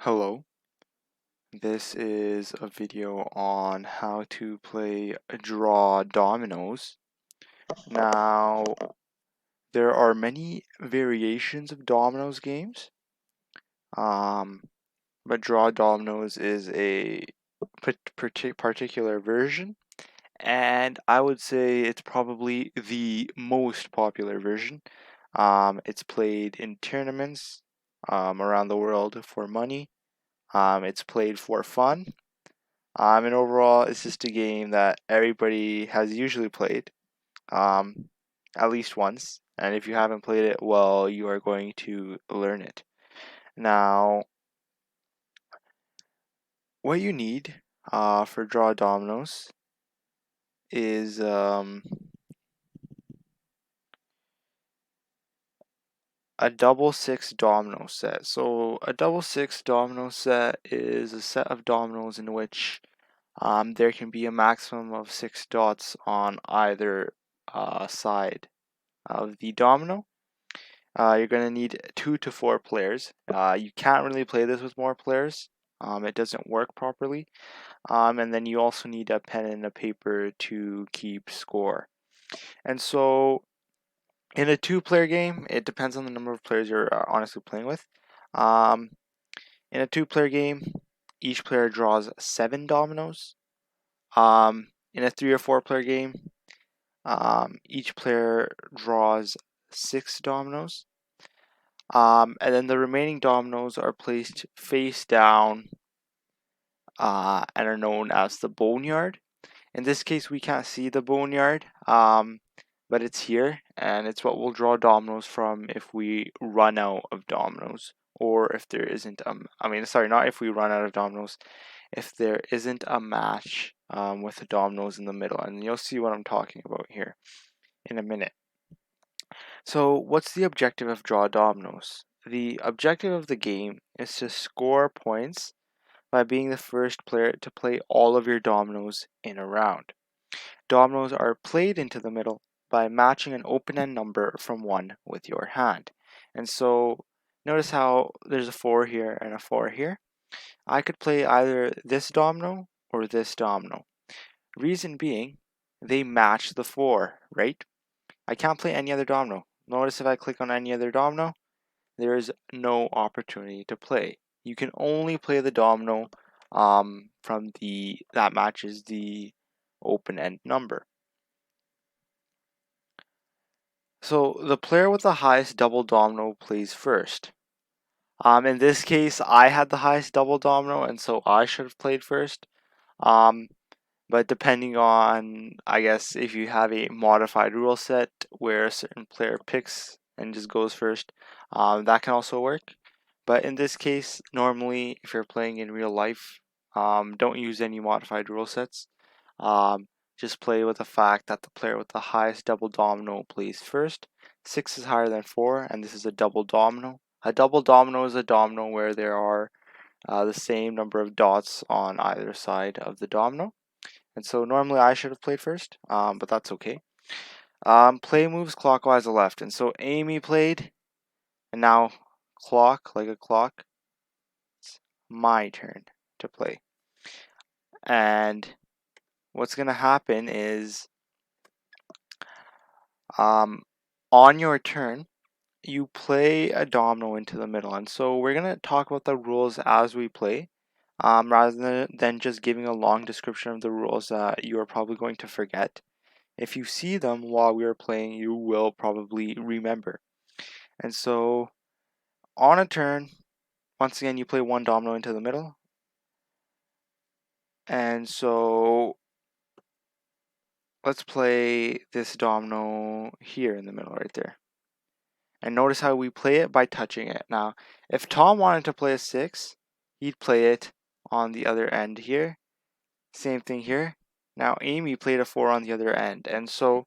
Hello, this is a video on how to play draw dominoes. Now, there are many variations of dominoes games, um, but draw dominoes is a particular version, and I would say it's probably the most popular version. It's played in tournaments around the world for money. It's played for fun. And overall, it's just a game that everybody has usually played, um, at least once. And if you haven't played it, well, you are going to learn it. Now, what you need for draw dominoes is a double six domino set. So, a double six domino set is a set of dominoes in which there can be a maximum of 6 dots on either side of the domino. You're going to need 2 to 4 players. You can't really play this with more players. It doesn't work properly. And then you also need a pen and a paper to keep score. And so in a 2-player game, it depends on the number of players you're honestly playing with. In a 2-player game, each player draws 7 dominoes. In a 3 or 4-player game, each player draws 6 dominoes. And then the remaining dominoes are placed face down and are known as the boneyard. In this case, we can't see the boneyard, but it's here, and it's what we'll draw dominoes from if we run out of dominoes, or if there isn't, not if we run out of dominoes, if there isn't a match with the dominoes in the middle, and you'll see what I'm talking about here in a minute. So, what's the objective of draw dominoes? The objective of the game is to score points by being the first player to play all of your dominoes in a round. Dominoes are played into the middle by matching an open-end number from 1 with your hand. And so, notice how there's a 4 here and a 4 here. I could play either this domino or this domino. Reason being, they match the 4, right? I can't play any other domino. Notice if I click on any other domino, there is no opportunity to play. You can only play the domino from that matches the open-end number. So the player with the highest double domino plays first. In this case, I had the highest double domino, and so I should have played first. But depending on, I guess, if you have a modified rule set where a certain player picks and just goes first, that can also work. But in this case, normally, if you're playing in real life, don't use any modified rule sets. Just play with the fact that the player with the highest double domino plays first. 6 is higher than 4, and this is a double domino. A double domino is a domino where there are the same number of dots on either side of the domino. And so normally I should have played first, but that's okay. Play moves clockwise left, and so Amy played, and now clock, like a clock, it's my turn to play. And what's going to happen is on your turn, you play a domino into the middle. And so we're going to talk about the rules as we play, rather than just giving a long description of the rules that you are probably going to forget. If you see them while we are playing, you will probably remember. And so on a turn, once again, you play one domino into the middle. And so let's play this domino here in the middle right there. And notice how we play it by touching it. Now, if Tom wanted to play a 6, he'd play it on the other end here. Same thing here. Now, Amy played a 4 on the other end. And so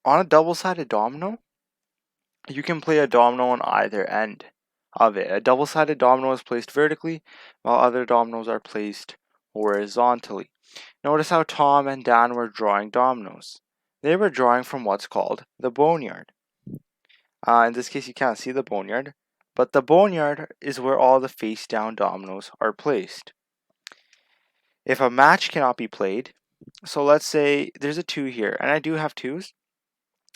on a double-sided domino, you can play a domino on either end of it. A double-sided domino is placed vertically, while other dominoes are placed horizontally. Notice how Tom and Dan were drawing dominoes. They were drawing from what's called the boneyard. In this case, you can't see the boneyard, but the boneyard is where all the face down dominoes are placed. If a match cannot be played, so let's say there's a 2 here, and I do have 2s,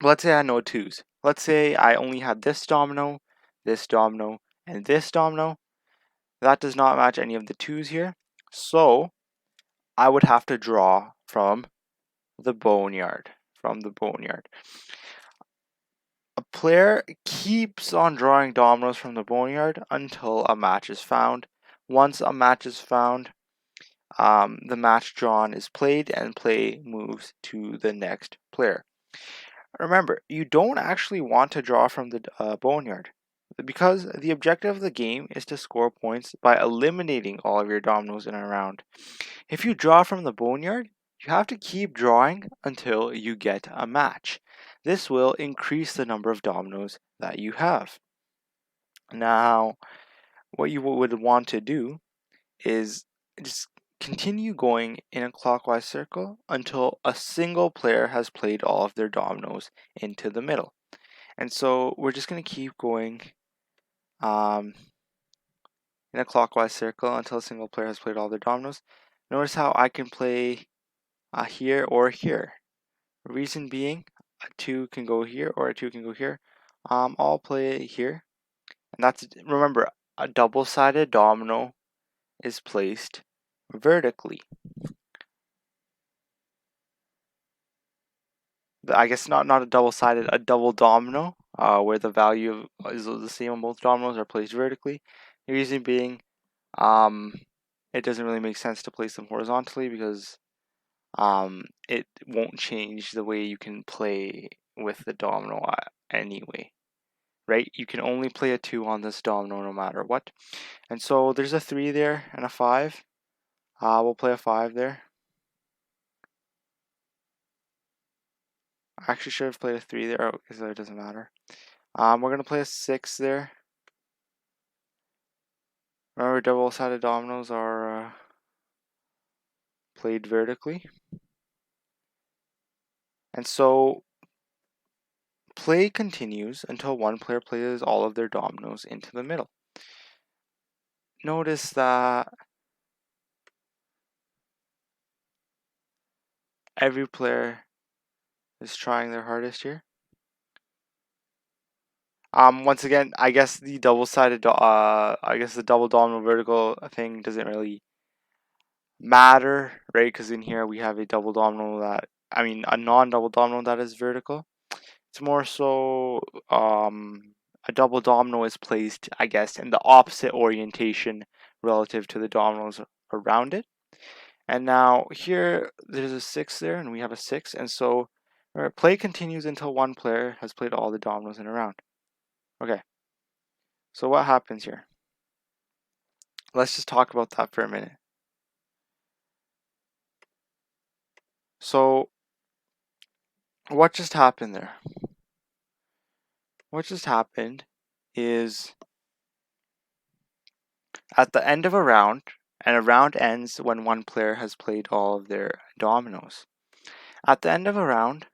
but let's say I had no 2s. Let's say I only had this domino, and this domino. That does not match any of the 2s here, so I would have to draw from the boneyard. A player keeps on drawing dominoes from the boneyard until a match is found. Once a match is found, the match drawn is played and play moves to the next player. Remember, you don't actually want to draw from the boneyard because the objective of the game is to score points by eliminating all of your dominoes in a round. If you draw from the boneyard, you have to keep drawing until you get a match. This will increase the number of dominoes that you have. Now, what you would want to do is just continue going in a clockwise circle until a single player has played all of their dominoes into the middle. And so we're just going to keep going um, in a clockwise circle until a single player has played all their dominoes. Notice how I can play here or here. Reason being, a 2 can go here or a 2 can go here. I'll play it here. And that's, remember, a double-sided domino is placed vertically. I guess not a double-sided, a double domino, where the value is the same on both dominoes are placed vertically. The reason being, it doesn't really make sense to place them horizontally because it won't change the way you can play with the domino anyway, right? You can only play a 2 on this domino no matter what. And so there's a 3 there and a 5. We'll play a 5 there. I actually should have played a 3 there because it doesn't matter. We're going to play a 6 there. Remember, double-sided dominoes are played vertically. And so play continues until one player plays all of their dominoes into the middle. Notice that every player is trying their hardest here. Once again, I guess the double-sided, the double domino vertical thing doesn't really matter, right? Because in here we have a double domino a non-double domino that is vertical. It's more so, a double domino is placed, I guess, in the opposite orientation relative to the dominoes around it. And now here, there's a 6 there, and we have a 6, and so play continues until one player has played all the dominoes in a round. Okay, so what happens here? Let's just talk about that for a minute. So, what just happened there? What just happened is at the end of a round, and a round ends when one player has played all of their dominoes. At the end of a round,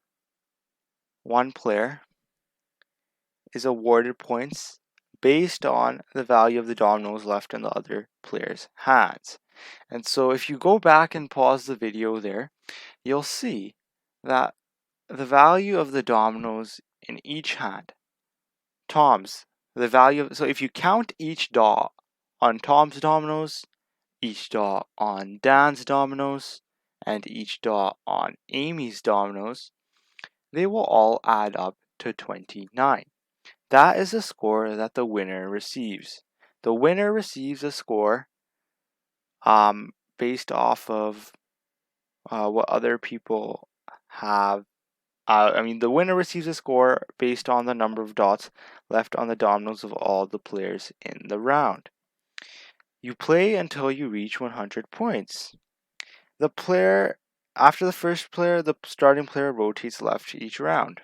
one player is awarded points based on the value of the dominoes left in the other player's hands. And so if you go back and pause the video there, you'll see that the value of the dominoes in each hand, Tom's, so if you count each dot on Tom's dominoes, each dot on Dan's dominoes, and each dot on Amy's dominoes, they will all add up to 29. That is the score that the winner receives. The winner receives a score based off of what other people have. The winner receives a score based on the number of dots left on the dominoes of all the players in the round. You play until you reach 100 points. After the first player, the starting player rotates left each round.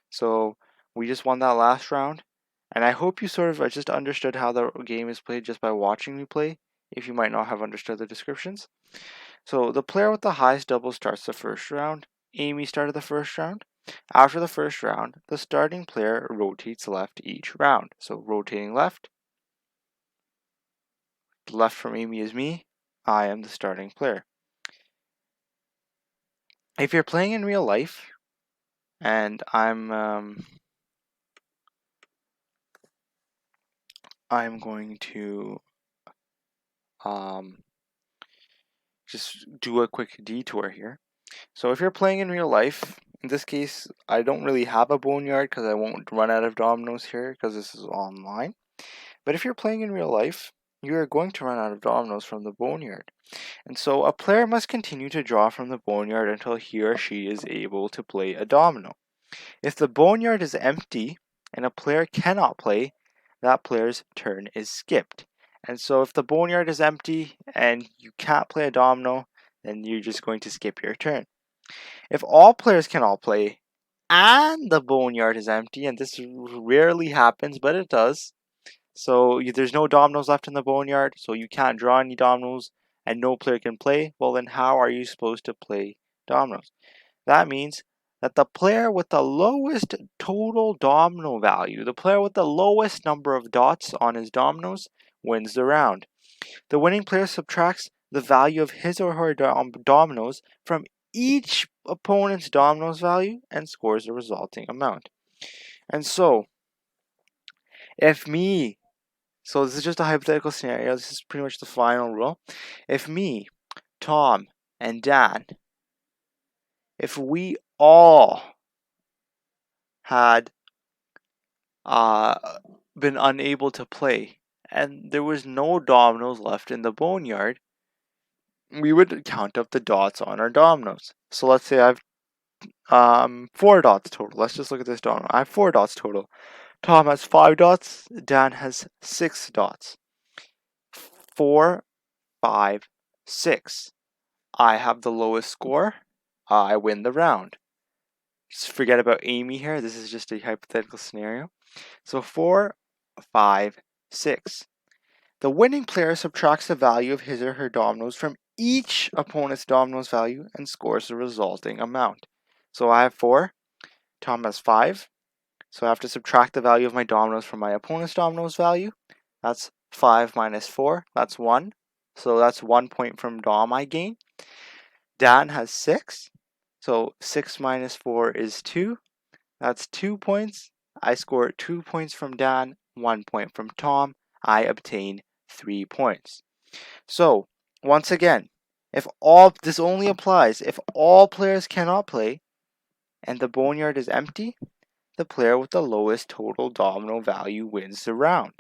So we just won that last round, and I hope you sort of just understood how the game is played just by watching me play, if you might not have understood the descriptions. So the player with the highest double starts the first round. Amy started the first round. After the first round, the starting player rotates left each round. So rotating left, left from Amy is me. I am the starting player. If you're playing in real life, and I'm going to just do a quick detour here. So if you're playing in real life, in this case, I don't really have a boneyard because I won't run out of dominoes here because this is online. But if you're playing in real life, you are going to run out of dominoes from the boneyard. And so a player must continue to draw from the boneyard until he or she is able to play a domino. If the boneyard is empty and a player cannot play, that player's turn is skipped. And so if the boneyard is empty and you can't play a domino, then you're just going to skip your turn. If all players cannot play and the boneyard is empty, and this rarely happens, but it does, so there's no dominoes left in the boneyard, so you can't draw any dominoes, and no player can play, well then how are you supposed to play dominoes? That means that the player with the lowest total domino value, the player with the lowest number of dots on his dominoes, wins the round. The winning player subtracts the value of his or her dominoes from each opponent's dominoes value and scores the resulting amount. And so, if me, so this is just a hypothetical scenario, this is pretty much the final rule. If me, Tom, and Dan, if we all had been unable to play and there was no dominoes left in the boneyard, we would count up the dots on our dominoes. So let's say I've 4 dots total. Let's just look at this domino. I have 4 dots total. Tom has 5 dots. Dan has 6 dots. 4, 5, 6. I have the lowest score. I win the round. Just forget about Amy here. This is just a hypothetical scenario. So 4, 5, 6. The winning player subtracts the value of his or her dominoes from each opponent's dominoes value and scores the resulting amount. So I have 4. Tom has 5. So I have to subtract the value of my dominoes from my opponent's dominoes value. That's 5 minus 4. That's 1. So that's 1 point from Dom I gain. Dan has 6. So 6 minus 4 is 2. That's 2 points. I score 2 points from Dan, 1 point from Tom. I obtain 3 points. So, once again, this only applies if all players cannot play and the boneyard is empty, the player with the lowest total domino value wins the round.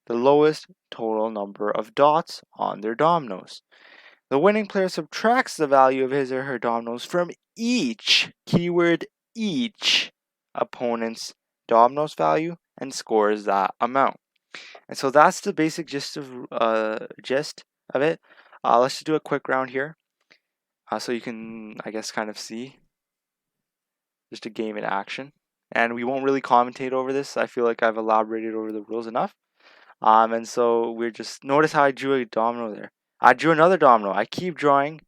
The lowest total number of dots on their dominoes. The winning player subtracts the value of his or her dominoes from each, keyword each, opponent's dominoes value and scores that amount. And so that's the basic gist of it. Let's just do a quick round here, so you can, I guess, kind of see just a game in action. And we won't really commentate over this. I feel like I've elaborated over the rules enough. And so we're just notice how I drew a domino there. I drew another domino. I keep drawing.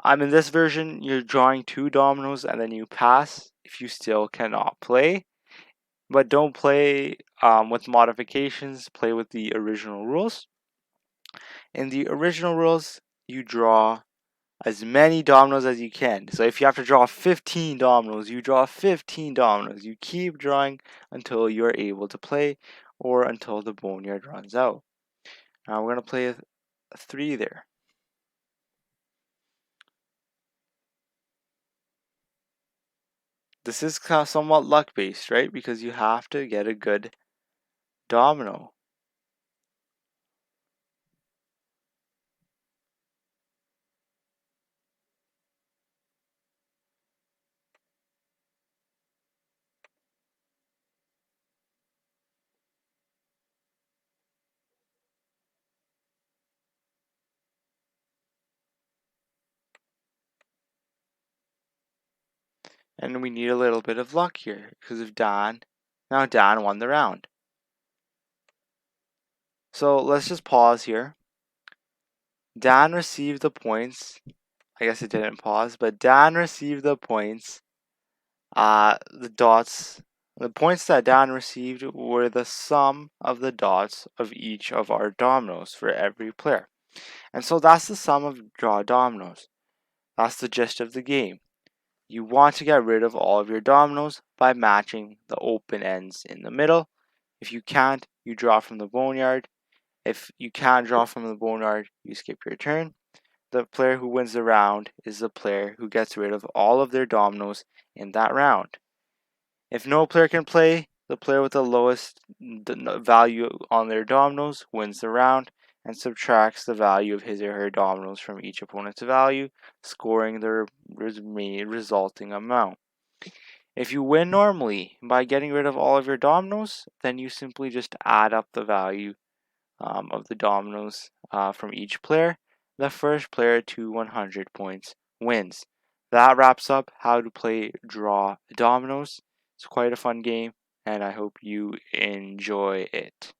In this version, you're drawing 2 dominoes and then you pass if you still cannot play. But don't play with modifications. Play with the original rules. In the original rules, you draw as many dominoes as you can. So if you have to draw 15 dominoes, you draw 15 dominoes. You keep drawing until you're able to play or until the boneyard runs out. Now we're going to play a 3 there. This is kind of somewhat luck based, right? Because you have to get a good domino. And we need a little bit of luck here because of Dan. Now Dan won the round. So let's just pause here. Dan received the points. I guess it didn't pause, but Dan received the points The points that Dan received were the sum of the dots of each of our dominoes for every player. And so that's the sum of draw dominoes. That's the gist of the game. You want to get rid of all of your dominoes by matching the open ends in the middle. If you can't, you draw from the boneyard. If you can't draw from the boneyard, you skip your turn. The player who wins the round is the player who gets rid of all of their dominoes in that round. If no player can play, the player with the lowest value on their dominoes wins the round and subtracts the value of his or her dominoes from each opponent's value, scoring the resulting amount. If you win normally by getting rid of all of your dominoes, then you simply just add up the value of the dominoes from each player. The first player to 100 points wins. That wraps up how to play Draw Dominoes. It's quite a fun game, and I hope you enjoy it.